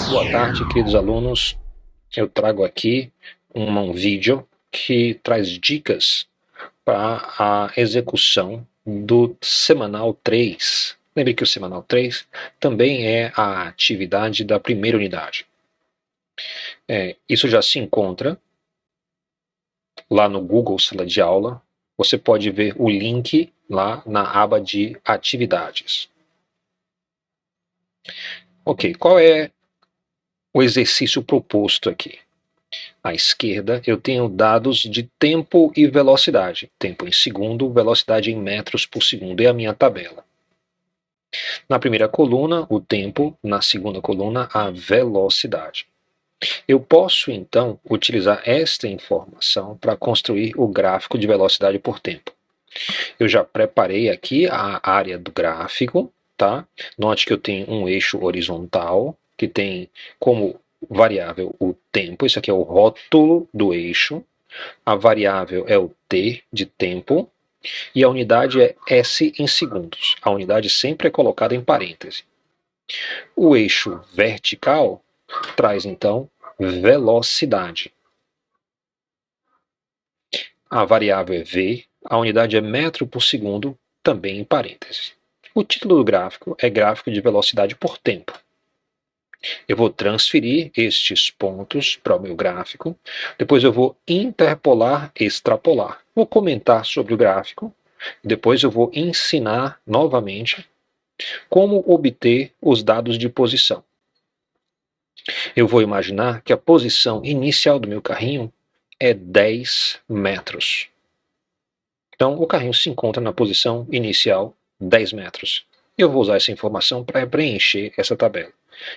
Boa tarde, queridos alunos. Eu trago aqui um vídeo que traz dicas para a execução do Semanal 3. Lembre que o Semanal 3 também é a atividade da primeira unidade. Isso já se encontra lá no Google Sala de Aula. Você pode ver o link lá na aba de atividades. Ok, qual é o exercício proposto aqui? À esquerda, eu tenho dados de tempo e velocidade. Tempo em segundo, velocidade em metros por segundo. É a minha tabela. Na primeira coluna, o tempo. Na segunda coluna, a velocidade. Eu posso, então, utilizar esta informação para construir o gráfico de velocidade por tempo. Eu já preparei aqui a área do gráfico, tá? Note que eu tenho um eixo horizontal, que tem como variável o tempo. Isso aqui é o rótulo do eixo. A variável é o t de tempo. E a unidade é s em segundos. A unidade sempre é colocada em parêntese. O eixo vertical traz, então, velocidade. A variável é v. A unidade é metro por segundo, também em parênteses. O título do gráfico é gráfico de velocidade por tempo. Eu vou transferir estes pontos para o meu gráfico, depois eu vou interpolar, extrapolar. Vou comentar sobre o gráfico, depois eu vou ensinar novamente como obter os dados de posição. Eu vou imaginar que a posição inicial do meu carrinho é 10 metros. Então, o carrinho se encontra na posição inicial 10 metros. Eu vou usar essa informação para preencher essa tabela.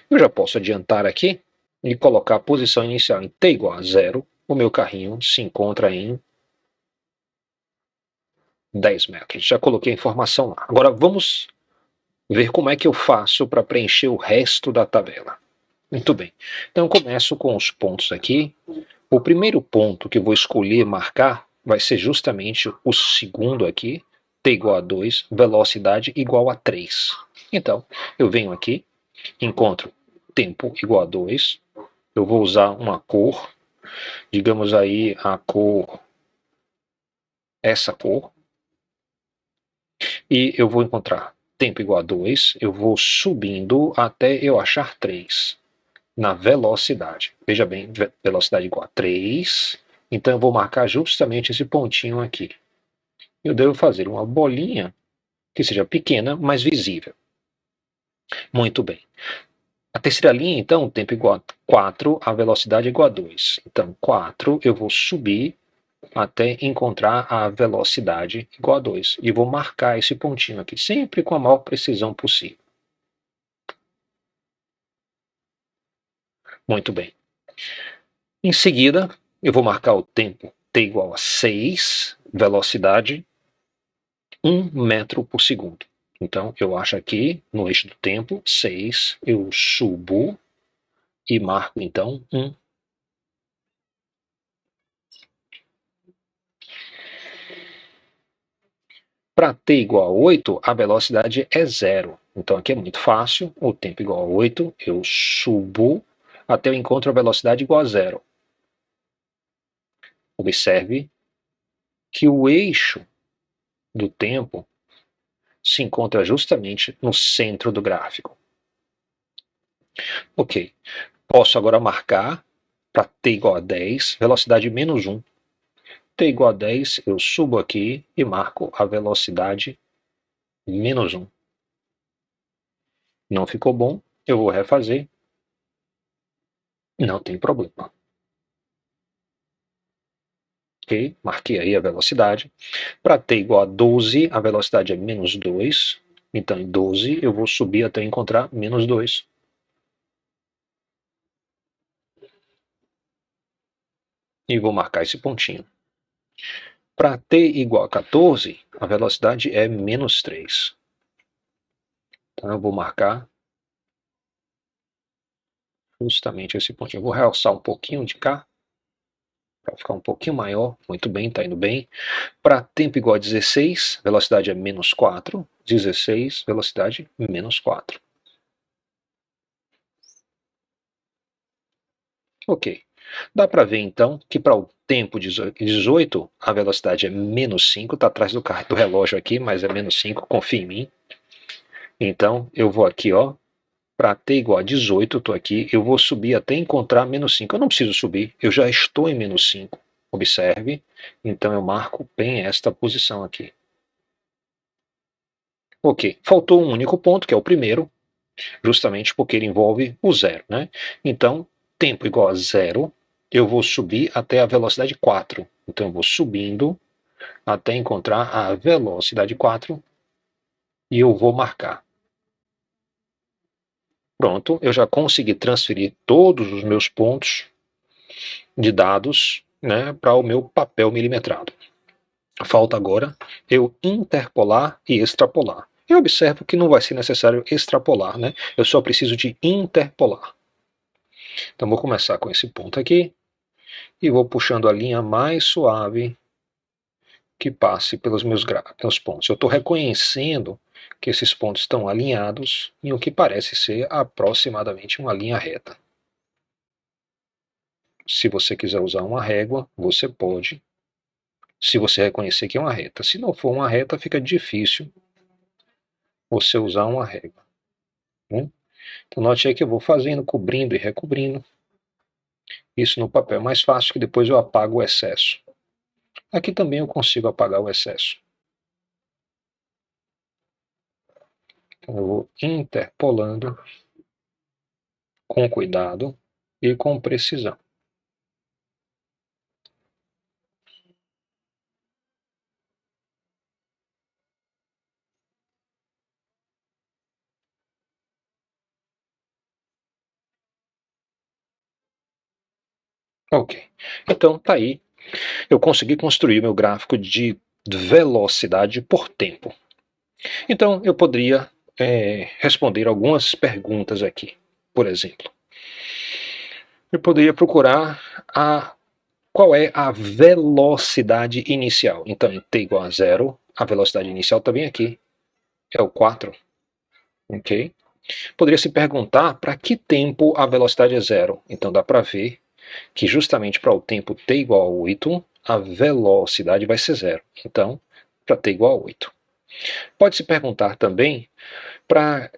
Eu já posso adiantar aqui e colocar a posição inicial em t igual a 0. O meu carrinho se encontra em 10 metros. Já coloquei a informação lá. Agora vamos ver como é que eu faço para preencher o resto da tabela. Muito bem. Então eu começo com os pontos aqui. O primeiro ponto que eu vou escolher marcar vai ser justamente o segundo aqui, t igual a 2, velocidade igual a 3. Então, eu venho aqui, encontro tempo igual a 2, eu vou usar uma cor, digamos aí a cor, essa cor, e eu vou encontrar tempo igual a 2, eu vou subindo até eu achar 3 na velocidade. Veja bem, velocidade igual a 3, então eu vou marcar justamente esse pontinho aqui. Eu devo fazer uma bolinha que seja pequena, mas visível. Muito bem. A terceira linha, então, o tempo igual a 4, a velocidade igual a 2. Então, 4, eu vou subir até encontrar a velocidade igual a 2. E vou marcar esse pontinho aqui, sempre com a maior precisão possível. Muito bem. Em seguida, eu vou marcar o tempo t igual a 6, velocidade 1 metro por segundo. Então, eu acho aqui, no eixo do tempo, 6, eu subo e marco, então, 1. Para t igual a 8, a velocidade é 0. Então, aqui é muito fácil. O tempo igual a 8, eu subo até eu encontro a velocidade igual a 0. Observe que o eixo do tempo se encontra justamente no centro do gráfico. Ok. Posso agora marcar para t igual a 10, velocidade menos 1. T igual a 10, eu subo aqui e marco a velocidade menos 1. Não ficou bom, eu vou refazer. Não tem problema. Ok, marquei aí a velocidade. Para t igual a 12, a velocidade é menos 2. Então, em 12, eu vou subir até encontrar menos 2. E vou marcar esse pontinho. Para t igual a 14, a velocidade é menos 3. Então, eu vou marcar justamente esse pontinho. Eu vou realçar um pouquinho de cá, para ficar um pouquinho maior. Muito bem, está indo bem. Para tempo igual a 16, velocidade é menos 4. 16, velocidade menos 4. Ok. Dá para ver então que para o tempo 18 a velocidade é menos 5, está atrás do relógio aqui, mas é menos 5, confia em mim. Então eu vou aqui, ó, para t igual a 18, eu estou aqui, eu vou subir até encontrar menos 5. Eu não preciso subir, eu já estou em menos 5. Observe, então eu marco bem esta posição aqui. Ok, faltou um único ponto, que é o primeiro, justamente porque ele envolve o zero, né? Então, tempo igual a zero, eu vou subir até a velocidade 4. Então eu vou subindo até encontrar a velocidade 4 e eu vou marcar. Pronto, eu já consegui transferir todos os meus pontos de dados, né, para o meu papel milimetrado. Falta agora eu interpolar e extrapolar. Eu observo que não vai ser necessário extrapolar, né? Eu só preciso de interpolar. Então vou começar com esse ponto aqui e vou puxando a linha mais suave que passe pelos meus pontos. Eu estou reconhecendo que esses pontos estão alinhados em o que parece ser aproximadamente uma linha reta. Se você quiser usar uma régua, você pode, se você reconhecer que é uma reta. Se não for uma reta, fica difícil você usar uma régua. Né? Então note aí que eu vou fazendo, cobrindo e recobrindo. Isso no papel é mais fácil, que depois eu apago o excesso. Aqui também eu consigo apagar o excesso. Então eu vou interpolando com cuidado e com precisão. Ok, então tá aí, eu consegui construir meu gráfico de velocidade por tempo. Então eu poderia responder algumas perguntas aqui. Por exemplo, eu poderia procurar qual é a velocidade inicial. Então em t igual a zero, a velocidade inicial está bem aqui, é o 4. Ok? Poderia se perguntar para que tempo a velocidade é zero. Então dá para ver que justamente para o tempo t igual a 8, a velocidade vai ser zero. Então, para t igual a 8. Pode se perguntar também para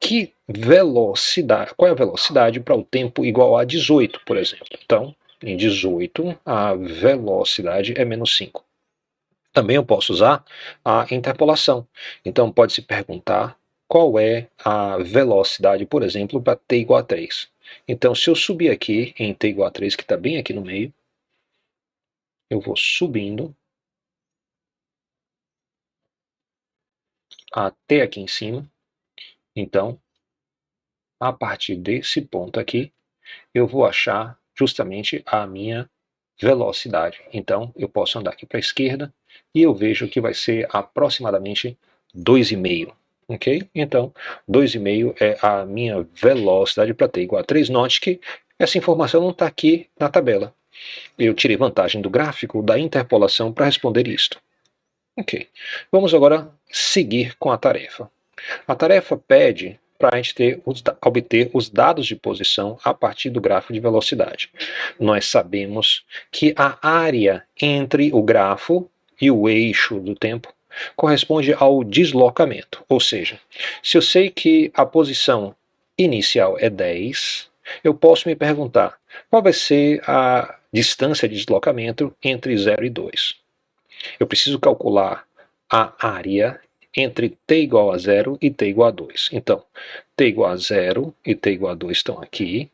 que velocidade, qual é a velocidade para o tempo igual a 18, por exemplo. Então, em 18, a velocidade é menos 5. Também eu posso usar a interpolação. Então, pode se perguntar qual é a velocidade, por exemplo, para t igual a 3. Então, se eu subir aqui em t igual a 3, que está bem aqui no meio, eu vou subindo até aqui em cima. Então, a partir desse ponto aqui, eu vou achar justamente a minha velocidade. Então, eu posso andar aqui para a esquerda e eu vejo que vai ser aproximadamente 2,5. Ok? Então, 2,5 é a minha velocidade para t igual a 3. Note que essa informação não está aqui na tabela. Eu tirei vantagem do gráfico da interpolação para responder isto. Ok. Vamos agora seguir com a tarefa. A tarefa pede para a gente obter os dados de posição a partir do grafo de velocidade. Nós sabemos que a área entre o grafo e o eixo do tempo corresponde ao deslocamento. Ou seja, se eu sei que a posição inicial é 10, eu posso me perguntar qual vai ser a distância de deslocamento entre 0 e 2. Eu preciso calcular a área entre t igual a 0 e t igual a 2. Então, t igual a 0 e t igual a 2 estão aqui.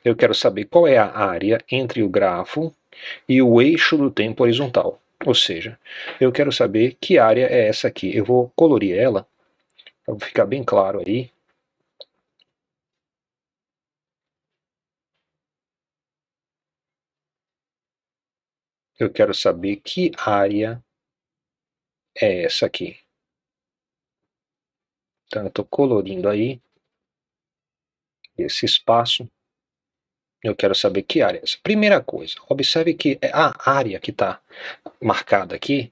Eu quero saber qual é a área entre o grafo e o eixo do tempo horizontal. Ou seja, eu quero saber que área é essa aqui. Eu vou colorir ela, para ficar bem claro aí. Eu quero saber que área é essa aqui. Então, eu estou colorindo aí esse espaço. Eu quero saber que área é essa. Primeira coisa, observe que a área que está marcada aqui,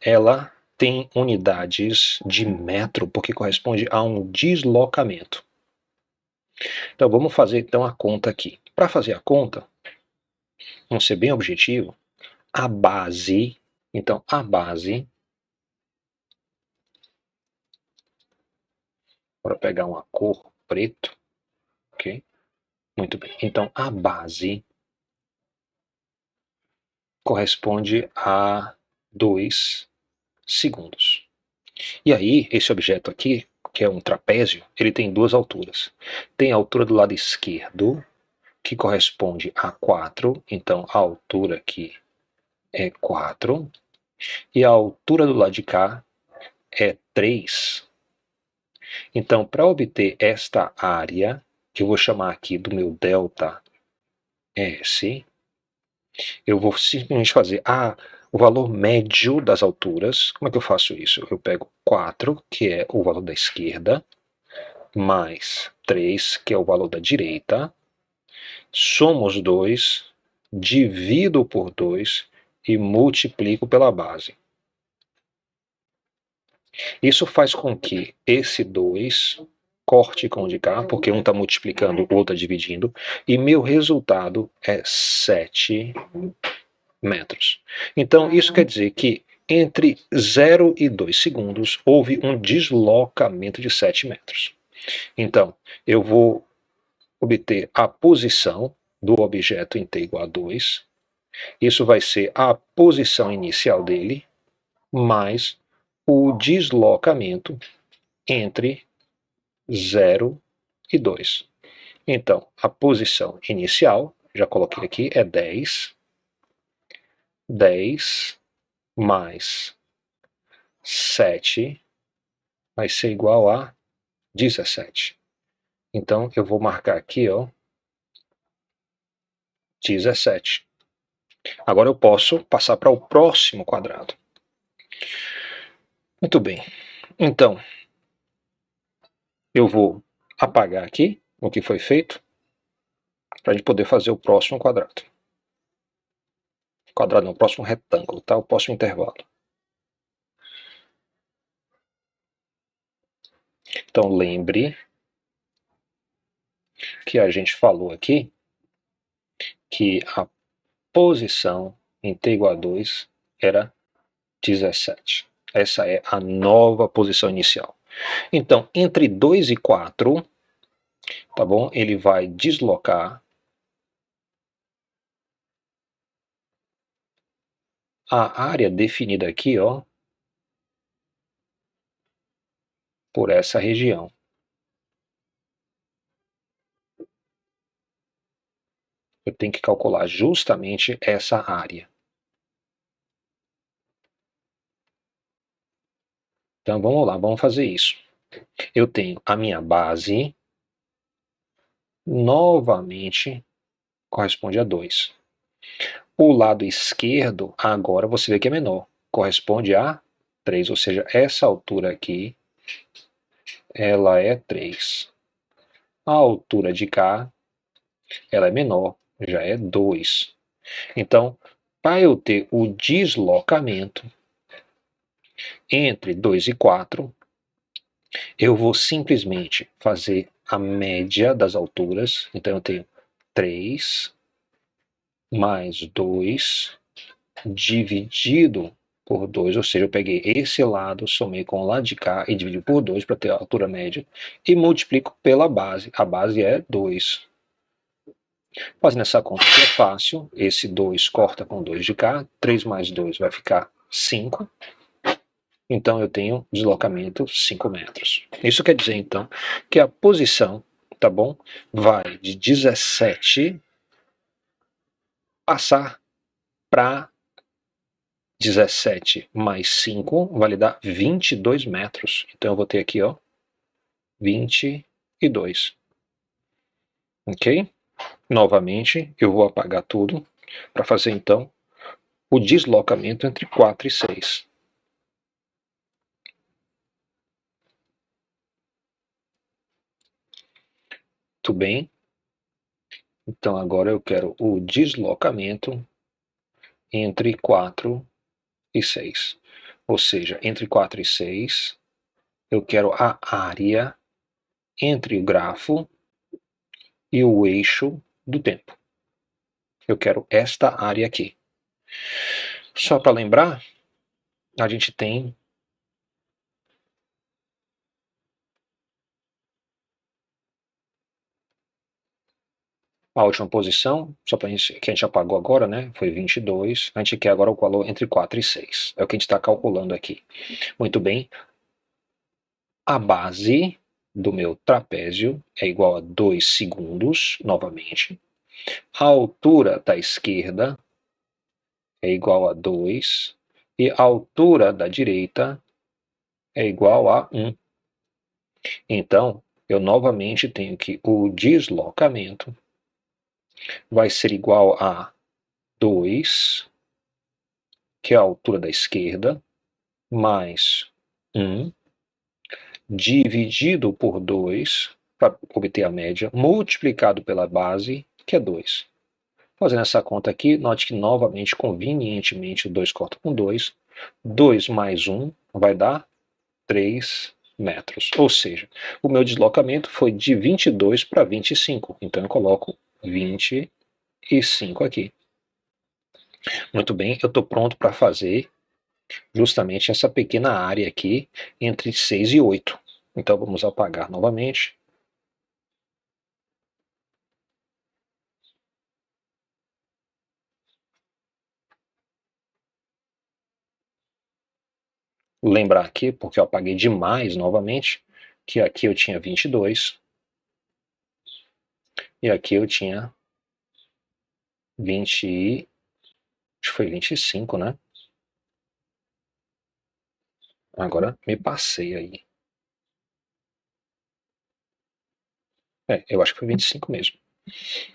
ela tem unidades de metro, porque corresponde a um deslocamento. Então vamos fazer então a conta aqui. Para fazer a conta, vamos ser bem objetivo, a base, então a base, para pegar uma cor preto, ok? Muito bem, então a base corresponde a 2 segundos. E aí, esse objeto aqui, que é um trapézio, ele tem duas alturas. Tem a altura do lado esquerdo, que corresponde a 4, então a altura aqui é 4, e a altura do lado de cá é 3. Então, para obter esta área, que eu vou chamar aqui do meu delta S, eu vou simplesmente fazer o valor médio das alturas. Como é que eu faço isso? Eu pego 4, que é o valor da esquerda, mais 3, que é o valor da direita, somo os dois, divido por 2 e multiplico pela base. Isso faz com que esse 2 corte com o de cá, porque um está multiplicando, o outro está dividindo, e meu resultado é 7 metros. Então, isso quer dizer que entre 0 e 2 segundos houve um deslocamento de 7 metros. Então, eu vou obter a posição do objeto em t igual a 2. Isso vai ser a posição inicial dele, mais o deslocamento entre 0 e 2. Então, a posição inicial, já coloquei aqui, é 10. 10 mais 7 vai ser igual a 17. Então, eu vou marcar aqui, ó, 17. Agora eu posso passar para o próximo quadrado. Muito bem. Então, eu vou apagar aqui o que foi feito para a gente poder fazer o próximo quadrado. Quadrado não, o próximo retângulo, tá? O próximo intervalo. Então, lembre que a gente falou aqui que a posição em t igual a 2 era 17. Essa é a nova posição inicial. Então, entre 2 e 4, tá bom? Ele vai deslocar a área definida aqui, ó, por essa região. Eu tenho que calcular justamente essa área. Então vamos lá, vamos fazer isso. Eu tenho a minha base, novamente corresponde a 2. O lado esquerdo, agora você vê que é menor, corresponde a 3, ou seja, essa altura aqui, ela é 3. A altura de cá, ela é menor, já é 2. Então, para eu ter o deslocamento entre 2 e 4, eu vou simplesmente fazer a média das alturas. Então, eu tenho 3 mais 2 dividido por 2, ou seja, eu peguei esse lado, somei com o lado de cá e dividi por 2 para ter a altura média, e multiplico pela base. A base é 2. Fazendo essa conta aqui é fácil, esse 2 corta com 2 de cá, 3 mais 2 vai ficar 5. Então eu tenho deslocamento 5 metros. Isso quer dizer, então, que a posição, tá bom, vai de 17 passar para 17 mais 5 vai dar 22 metros. Então eu vou ter aqui, ó, 22. Ok? Novamente, eu vou apagar tudo para fazer, então, o deslocamento entre 4 e 6. Tudo bem? Então agora eu quero o deslocamento entre 4 e 6. Ou seja, entre 4 e 6, eu quero a área entre o grafo e o eixo do tempo. Eu quero esta área aqui. Só para lembrar, a gente tem a última posição, só para que a gente apagou agora, né? Foi 22. A gente quer agora o valor entre 4 e 6. É o que a gente está calculando aqui. Muito bem. A base do meu trapézio é igual a 2 segundos, novamente. A altura da esquerda é igual a 2. E a altura da direita é igual a 1. Então, eu novamente tenho que o deslocamento vai ser igual a 2, que é a altura da esquerda, mais 1, dividido por 2, para obter a média, multiplicado pela base, que é 2. Fazendo essa conta aqui, note que novamente, convenientemente, o 2 corta com 2. 2 mais 1 vai dar 3 metros. Ou seja, o meu deslocamento foi de 22 para 25. Então eu coloco 25 aqui. Muito bem, eu estou pronto para fazer justamente essa pequena área aqui entre 6 e 8. Então vamos apagar novamente. Lembrar aqui, porque eu apaguei demais novamente, que aqui eu tinha 22 e aqui eu tinha 20, acho que foi 25, né? Agora me passei aí. Eu acho que foi 25 mesmo.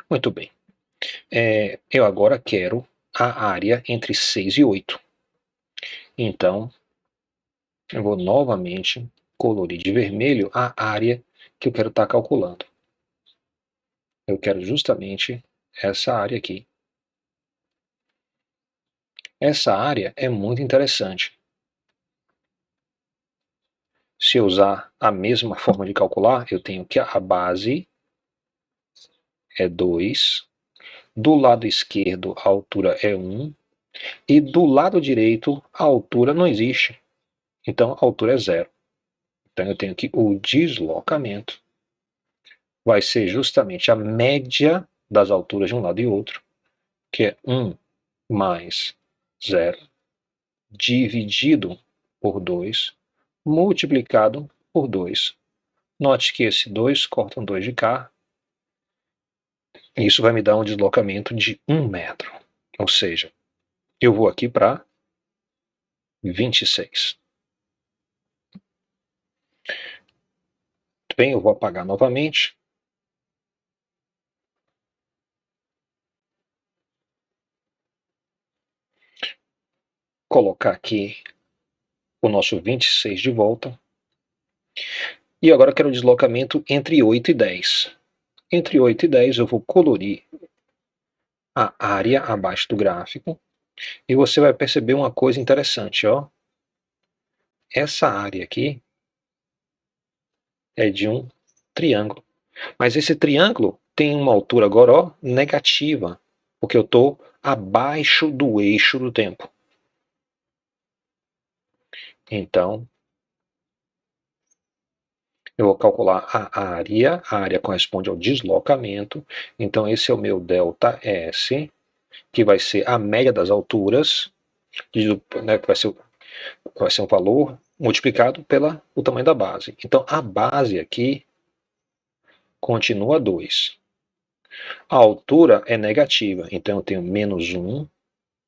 Muito bem. Eu agora quero a área entre 6 e 8. Então, eu vou novamente colorir de vermelho a área que eu quero estar calculando. Eu quero justamente essa área aqui. Essa área é muito interessante. Se eu usar a mesma forma de calcular, eu tenho que a base é 2, do lado esquerdo a altura é 1, e do lado direito a altura não existe. Então a altura é 0. Então eu tenho que o deslocamento vai ser justamente a média das alturas de um lado e outro, que é 1 mais 0, dividido por 2, multiplicado por 2. Note que esse 2 corta um 2 de cá, e isso vai me dar um deslocamento de 1 metro. Ou seja, eu vou aqui para 26. Bem, eu vou apagar novamente. Colocar aqui o nosso 26 de volta. E agora eu quero o deslocamento entre 8 e 10. Entre 8 e 10 eu vou colorir a área abaixo do gráfico. E você vai perceber uma coisa interessante, ó. Essa área aqui é de um triângulo. Mas esse triângulo tem uma altura agora, ó, negativa, porque eu estou abaixo do eixo do tempo. Então, eu vou calcular a área corresponde ao deslocamento, então esse é o meu ΔS, que vai ser a média das alturas, né, que vai ser um valor multiplicado pelo tamanho da base. Então a base aqui continua 2. A altura é negativa, então eu tenho menos 1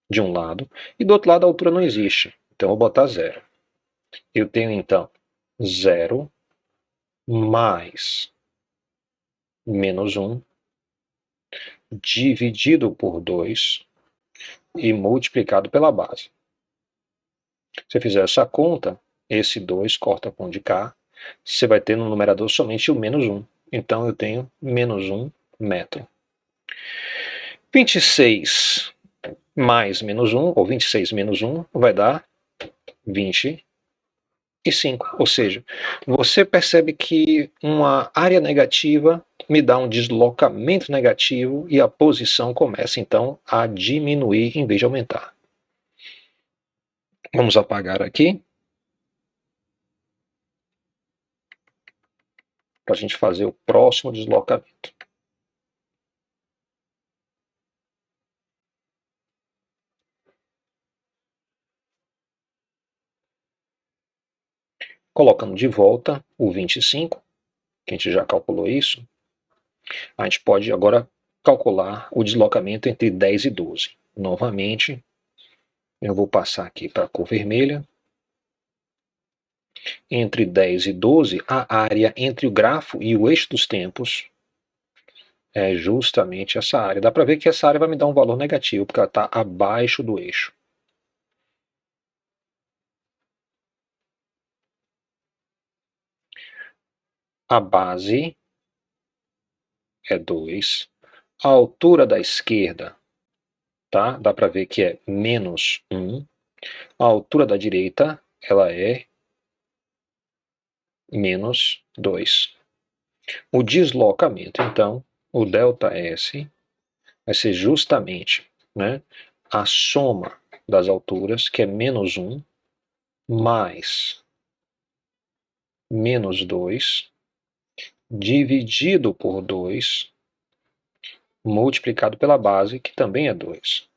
de um lado, e do outro lado a altura não existe, então eu vou botar 0. Eu tenho então 0 mais menos 1 dividido por 2 e multiplicado pela base. Se eu fizer essa conta, esse 2 corta com de cá, você vai ter no numerador somente o menos 1. Então eu tenho menos 1 metro. 26 mais menos 1, ou 26 menos 1, vai dar 24. e 5. Ou seja, você percebe que uma área negativa me dá um deslocamento negativo e a posição começa então a diminuir em vez de aumentar. Vamos apagar aqui para a gente fazer o próximo deslocamento. Colocando de volta o 25, que a gente já calculou isso, a gente pode agora calcular o deslocamento entre 10 e 12. Novamente, eu vou passar aqui para a cor vermelha. Entre 10 e 12, a área entre o grafo e o eixo dos tempos é justamente essa área. Dá para ver que essa área vai me dar um valor negativo, porque ela está abaixo do eixo. A base é 2. A altura da esquerda, tá? Dá para ver que é menos 1. A altura da direita, ela é menos 2. O deslocamento, então, o ΔS, vai ser justamente, né, a soma das alturas, que é menos 1, mais menos 2, dividido por 2, multiplicado pela base, que também é 2.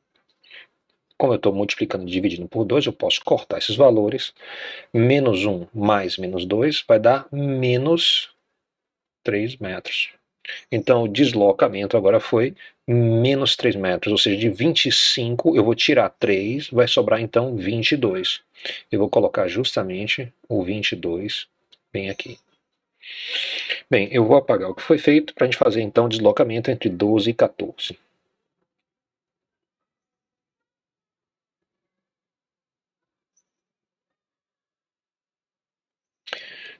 Como eu estou multiplicando e dividindo por 2, eu posso cortar esses valores. Menos 1 mais menos 2 vai dar menos 3 metros. Então, o deslocamento agora foi menos 3 metros, ou seja, de 25 eu vou tirar 3, vai sobrar então 22. Eu vou colocar justamente o 22 bem aqui. Bem, eu vou apagar o que foi feito para a gente fazer então o deslocamento entre 12 e 14.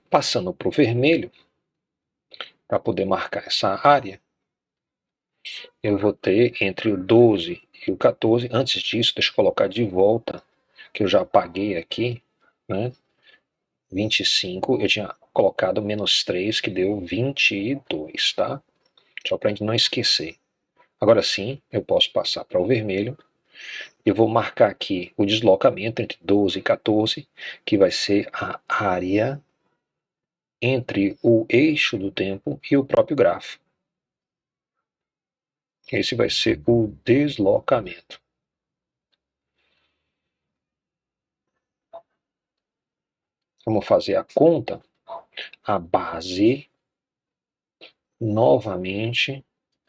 Passando para o vermelho, para poder marcar essa área, eu vou ter entre o 12 e o 14. Antes disso, deixa eu colocar de volta, que eu já apaguei aqui, né? 25, eu tinha colocado menos 3, que deu 22, tá? Só para a gente não esquecer. Agora sim, eu posso passar para o vermelho. Eu vou marcar aqui o deslocamento entre 12 e 14, que vai ser a área entre o eixo do tempo e o próprio grafo. Esse vai ser o deslocamento. Vamos fazer a conta. A base, novamente,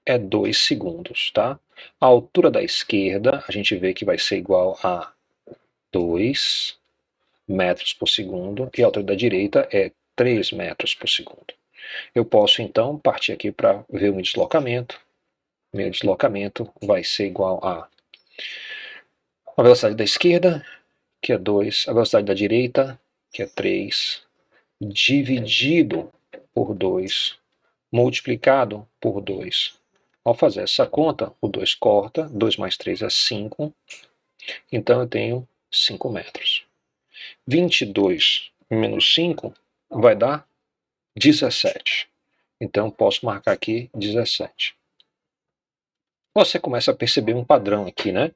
é 2 segundos, tá? A altura da esquerda, a gente vê que vai ser igual a 2 metros por segundo, e a altura da direita é 3 metros por segundo. Eu posso, então, partir aqui para ver o meu deslocamento. Meu deslocamento vai ser igual a velocidade da esquerda, que é 2, a velocidade da direita, que é 3, dividido por 2, multiplicado por 2. Ao fazer essa conta, o 2 corta, 2 mais 3 é 5, então eu tenho 5 metros. 22 menos 5 vai dar 17. Então posso marcar aqui 17. Você começa a perceber um padrão aqui, né?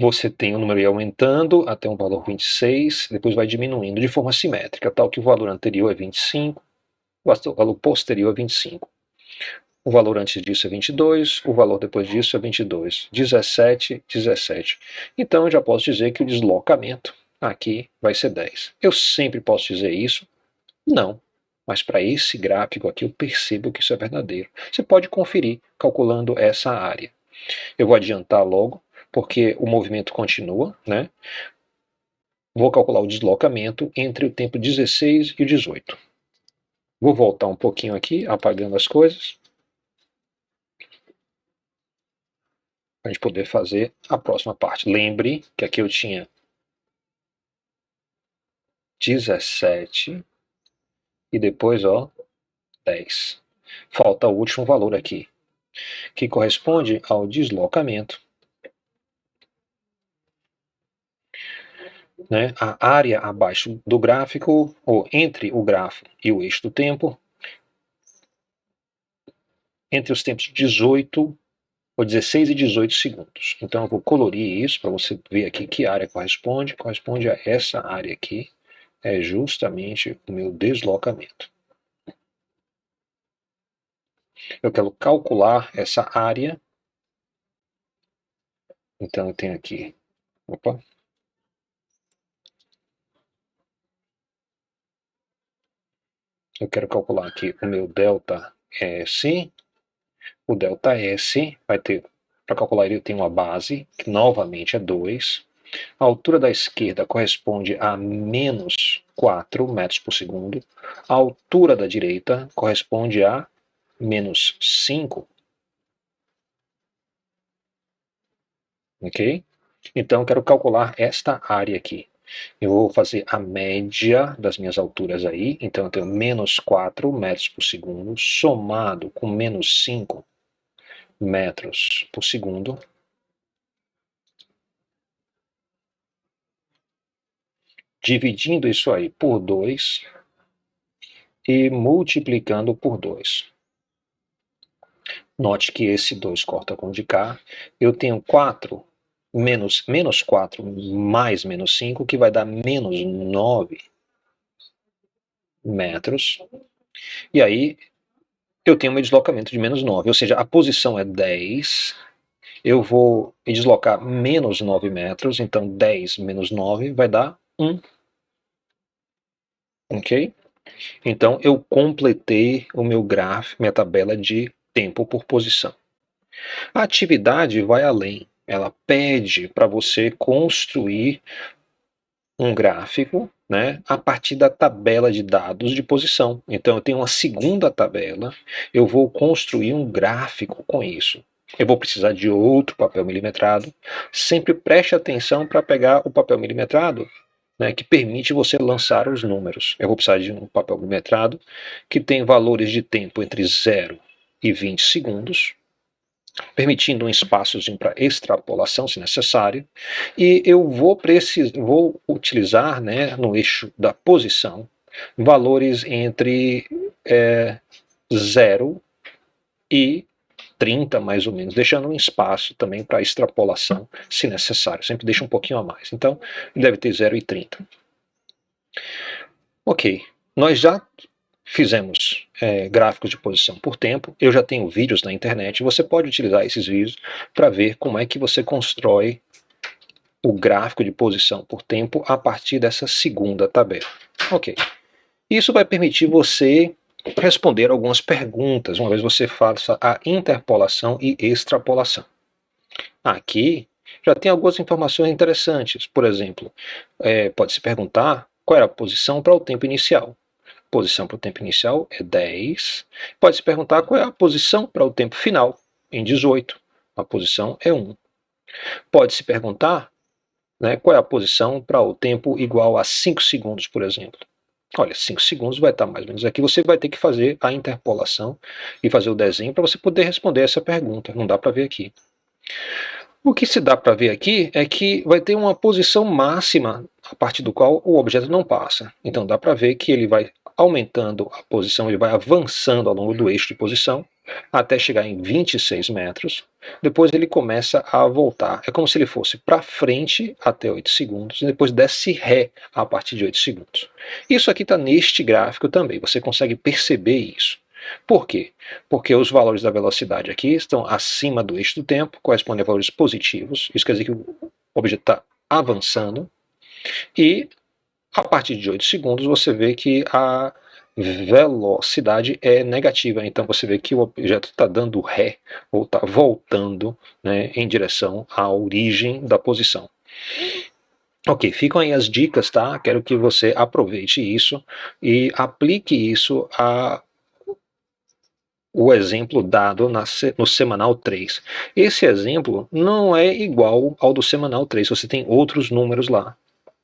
Você tem o número aumentando até um valor 26, depois vai diminuindo de forma simétrica, tal que o valor anterior é 25, o valor posterior é 25. O valor antes disso é 22, o valor depois disso é 22, 17, 17. Então eu já posso dizer que o deslocamento aqui vai ser 10. Eu sempre posso dizer isso? Não. Mas para esse gráfico aqui eu percebo que isso é verdadeiro. Você pode conferir calculando essa área. Eu vou adiantar logo, porque o movimento continua, né? Vou calcular o deslocamento entre o tempo 16 e o 18. Vou voltar um pouquinho aqui, apagando as coisas, para a gente poder fazer a próxima parte. Lembre que aqui eu tinha 17 e depois, ó, 10. Falta o último valor aqui, que corresponde ao deslocamento né, a área abaixo do gráfico, ou entre o gráfico e o eixo do tempo, entre os tempos de 18 ou 16 e 18 segundos. Então eu vou colorir isso para você ver aqui que área corresponde. Corresponde a essa área aqui, é justamente o meu deslocamento. Eu quero calcular essa área. Então eu tenho aqui, opa, eu quero calcular aqui o meu delta S. O delta S vai ter, para calcular ele, eu tenho uma base, que novamente é 2. A altura da esquerda corresponde a menos 4 metros por segundo. A altura da direita corresponde a menos 5. Ok? Então eu quero calcular esta área aqui. Eu vou fazer a média das minhas alturas aí. Então eu tenho menos 4 metros por segundo, somado com menos 5 metros por segundo, dividindo isso aí por 2 e multiplicando por 2. Note que esse 2 corta com o de cá. Eu tenho 4 menos 4 mais menos 5, que vai dar menos 9 metros. E aí eu tenho meu deslocamento de menos 9, ou seja, a posição é 10. Eu vou me deslocar menos 9 metros, então 10 menos 9 vai dar 1. Ok? Então eu completei o meu gráfico, minha tabela de tempo por posição. A atividade vai além. Ela pede para você construir um gráfico, né, a partir da tabela de dados de posição. Então eu tenho uma segunda tabela, eu vou construir um gráfico com isso. Eu vou precisar de outro papel milimetrado. Sempre preste atenção para pegar o papel milimetrado, né, que permite você lançar os números. Eu vou precisar de um papel milimetrado que tem valores de tempo entre 0 e 20 segundos, permitindo um espaçozinho para extrapolação, se necessário, e eu vou utilizar, né, no eixo da posição, valores entre 0 e 30, mais ou menos, deixando um espaço também para extrapolação, se necessário, sempre deixa um pouquinho a mais. Então, deve ter 0 e 30. Ok, nós já fizemos gráficos de posição por tempo, eu já tenho vídeos na internet, você pode utilizar esses vídeos para ver como é que você constrói o gráfico de posição por tempo a partir dessa segunda tabela. Ok, isso vai permitir você responder algumas perguntas, uma vez você faça a interpolação e extrapolação. Aqui já tem algumas informações interessantes, por exemplo, pode se perguntar qual era a posição para o tempo inicial. Posição para o tempo inicial é 10. Pode se perguntar qual é a posição para o tempo final, em 18. A posição é 1. Pode se perguntar, né, qual é a posição para o tempo igual a 5 segundos, por exemplo. Olha, 5 segundos vai estar mais ou menos aqui. Você vai ter que fazer a interpolação e fazer o desenho para você poder responder essa pergunta. Não dá para ver aqui. O que se dá para ver aqui é que vai ter uma posição máxima a partir do qual o objeto não passa. Então dá para ver que ele vai aumentando a posição, ele vai avançando ao longo do eixo de posição até chegar em 26 metros. Depois ele começa a voltar. É como se ele fosse para frente até 8 segundos e depois desce ré a partir de 8 segundos. Isso aqui está neste gráfico também, você consegue perceber isso. Por quê? Porque os valores da velocidade aqui estão acima do eixo do tempo, correspondem a valores positivos, isso quer dizer que o objeto está avançando, e a partir de 8 segundos você vê que a velocidade é negativa, então você vê que o objeto está dando ré, ou está voltando, né, em direção à origem da posição. Ok, ficam aí as dicas, tá? Quero que você aproveite isso e aplique isso a o exemplo dado no semanal 3. Esse exemplo não é igual ao do semanal 3, você tem outros números lá.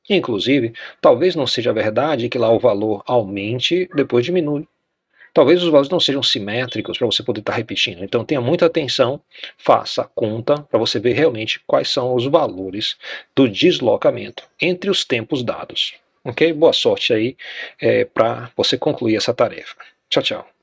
Inclusive, talvez não seja verdade que lá o valor aumente, depois diminui. Talvez os valores não sejam simétricos para você poder estar repetindo, então tenha muita atenção, faça a conta para você ver realmente quais são os valores do deslocamento entre os tempos dados. Ok? Boa sorte aí para você concluir essa tarefa. Tchau, tchau.